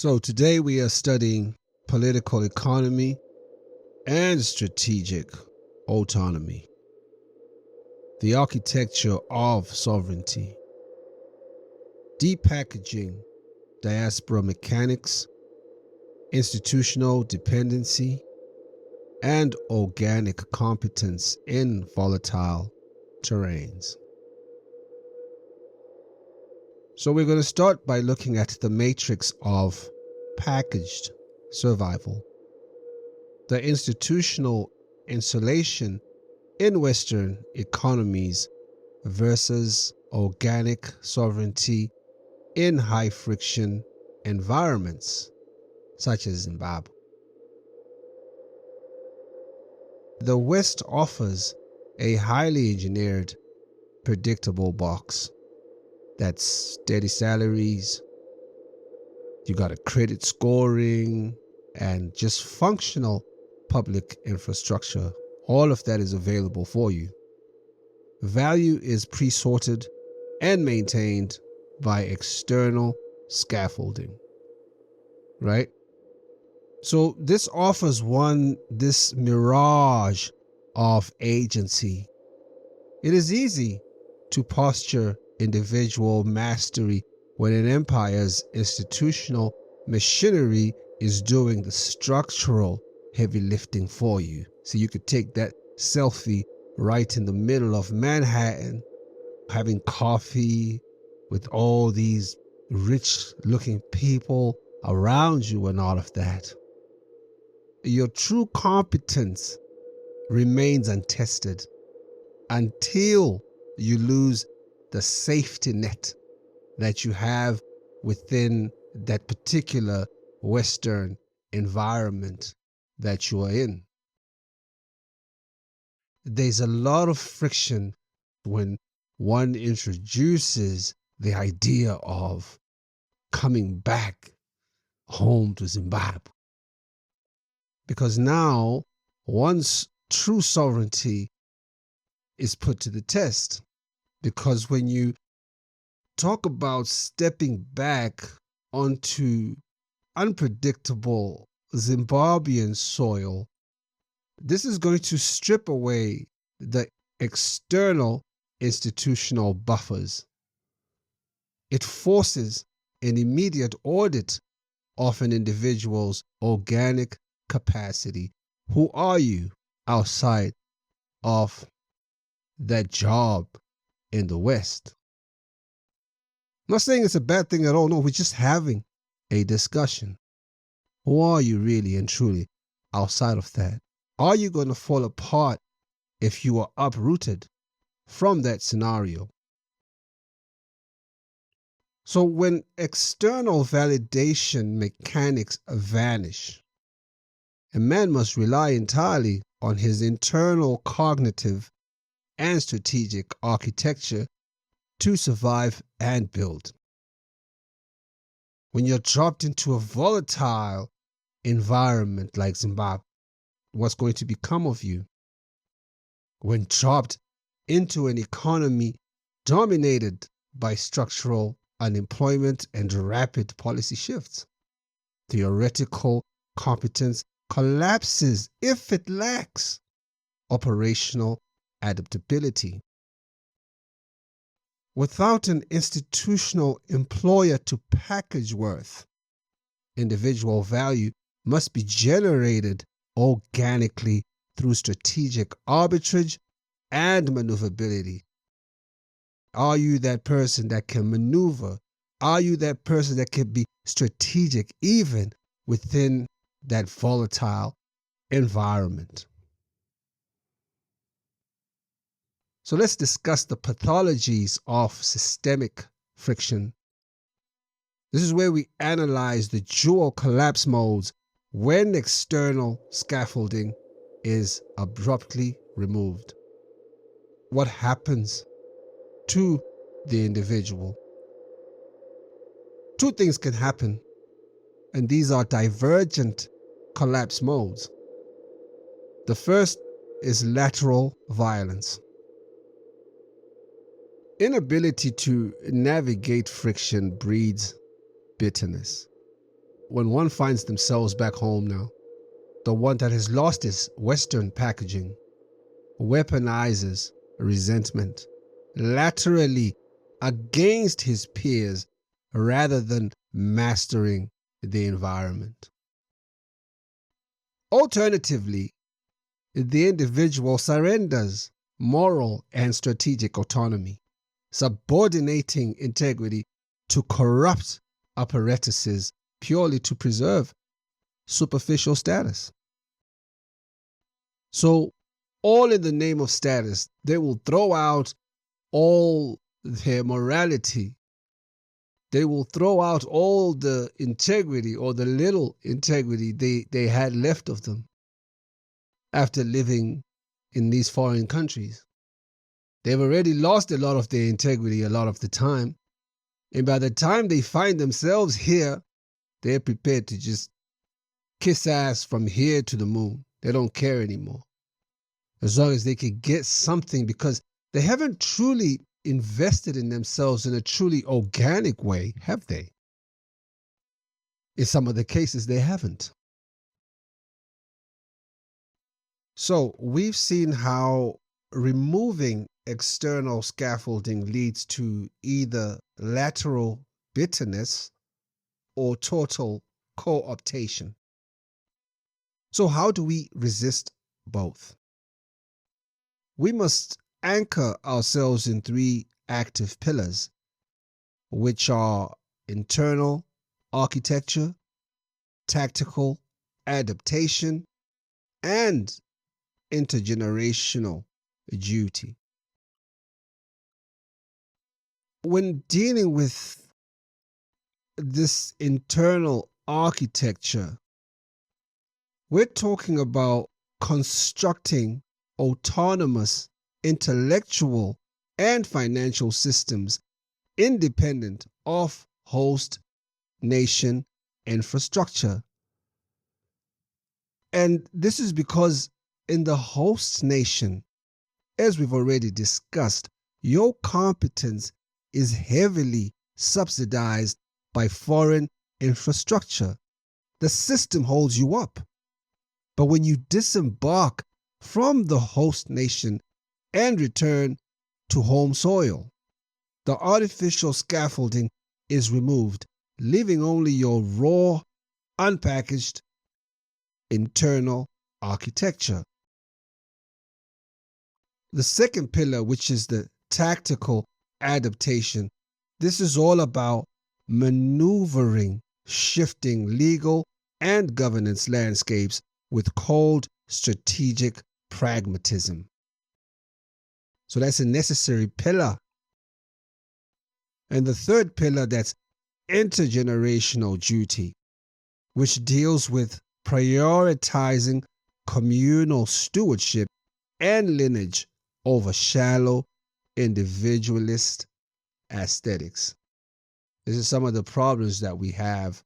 So today we are studying political economy and strategic autonomy, the architecture of sovereignty, depackaging diaspora mechanics, institutional dependency, and organic competence in volatile terrains. So we're going to start by looking at the matrix of packaged survival, the institutional insulation in Western economies versus organic sovereignty in high-friction environments such as Zimbabwe. The West offers a highly engineered, predictable box. That's steady salaries, you got a credit scoring, and just functional public infrastructure. All of that is available for you. Value is pre-sorted and maintained by external scaffolding, right? So this offers this mirage of agency. It is easy to posture individual mastery when an empire's institutional machinery is doing the structural heavy lifting for you. So you could take that selfie right in the middle of Manhattan, having coffee with all these rich looking people around you and all of that. Your true competence remains untested until you lose the safety net that you have within that particular Western environment that you are in. There's a lot of friction when one introduces the idea of coming back home to Zimbabwe. Because now one's true sovereignty is put to the test. Because when you talk about stepping back onto unpredictable Zimbabwean soil, this is going to strip away the external institutional buffers. It forces an immediate audit of an individual's organic capacity. Who are you outside of that job in the West? I'm not saying it's a bad thing at all. No, we're just having a discussion. Who are you really and truly outside of that? Are you going to fall apart if you are uprooted from that scenario? So when external validation mechanics vanish, a man must rely entirely on his internal cognitive and strategic architecture to survive and build. When you're dropped into a volatile environment like Zimbabwe, what's going to become of you? When dropped into an economy dominated by structural unemployment and rapid policy shifts, theoretical competence collapses if it lacks operational adaptability. Without an institutional employer to package worth, individual value must be generated organically through strategic arbitrage and maneuverability. Are you that person that can maneuver? Are you that person that can be strategic even within that volatile environment? So let's discuss the pathologies of systemic friction. This is where we analyze the dual collapse modes when external scaffolding is abruptly removed. What happens to the individual? Two things can happen, and these are divergent collapse modes. The first is lateral violence. Inability to navigate friction breeds bitterness. when one finds themselves back home now, the one that has lost its Western packaging weaponizes resentment laterally against his peers rather than mastering the environment. Alternatively, the individual surrenders moral and strategic autonomy, subordinating integrity to corrupt apparatuses purely to preserve superficial status. So, all in the name of status, they will throw out all their morality. They will throw out all the integrity or the little integrity they had left of them after living in these foreign countries. They've already lost a lot of their integrity a lot of the time. And by the time they find themselves here, they're prepared to just kiss ass from here to the moon. They don't care anymore. As long as they could get something, because they haven't truly invested in themselves in a truly organic way, have they? In some of the cases, they haven't. So we've seen how removing external scaffolding leads to either lateral bitterness or total co-optation. So how do we resist both? We must anchor ourselves in three active pillars, which are internal architecture, tactical adaptation, and intergenerational duty. When dealing with this internal architecture, we're talking about constructing autonomous intellectual and financial systems independent of host nation infrastructure. And this is because in the host nation, as we've already discussed, your competence is heavily subsidized by foreign infrastructure. The system holds you up. But when you disembark from the host nation and return to home soil, the artificial scaffolding is removed, leaving only your raw, unpackaged internal architecture. The second pillar, which is the tactical adaptation, this is all about maneuvering, shifting legal and governance landscapes with cold strategic pragmatism. So that's a necessary pillar. And the third pillar, that's intergenerational duty, which deals with prioritizing communal stewardship and lineage over shallow individualist aesthetics. This is some of the problems that we have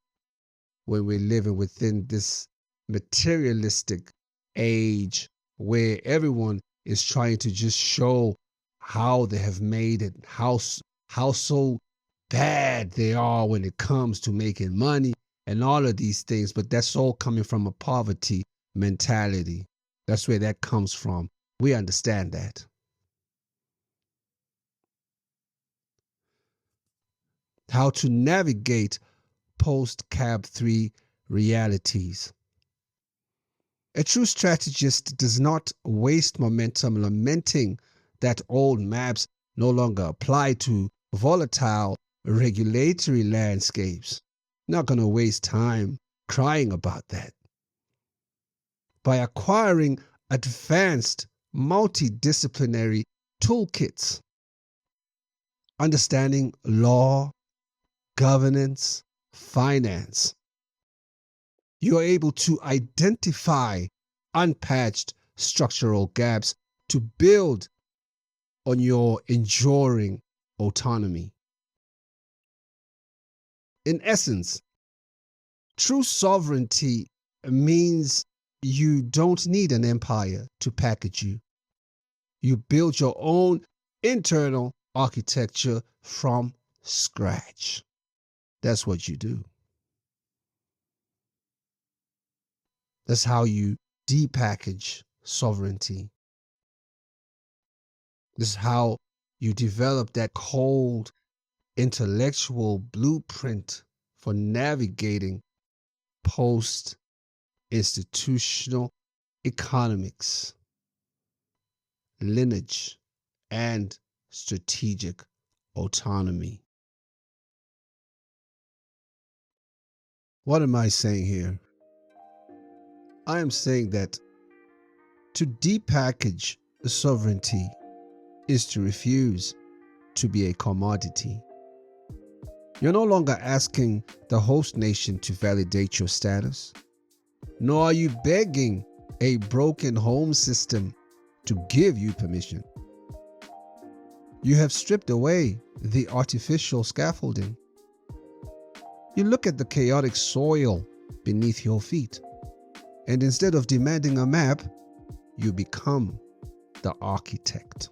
when we're living within this materialistic age where everyone is trying to just show how they have made it, how so bad they are when it comes to making money and all of these things. But that's all coming from a poverty mentality. That's where that comes from. We understand that. How to navigate post-Cab 3 realities. A true strategist does not waste momentum lamenting that old maps no longer apply to volatile regulatory landscapes. Not going to waste time crying about that. By acquiring advanced multidisciplinary toolkits, understanding law, governance, finance, you are able to identify unpatched structural gaps to build on your enduring autonomy. In essence, true sovereignty means you don't need an empire to package you. You build your own internal architecture from scratch. That's what you do. That's how you depackage sovereignty. This is how you develop that cold intellectual blueprint for navigating post-institutional economics, lineage, and strategic autonomy. What am I saying here? I am saying that to depackage sovereignty is to refuse to be a commodity. You're no longer asking the host nation to validate your status, nor are you begging a broken home system to give you permission. You have stripped away the artificial scaffolding. You look at the chaotic soil beneath your feet, and instead of demanding a map, you become the architect.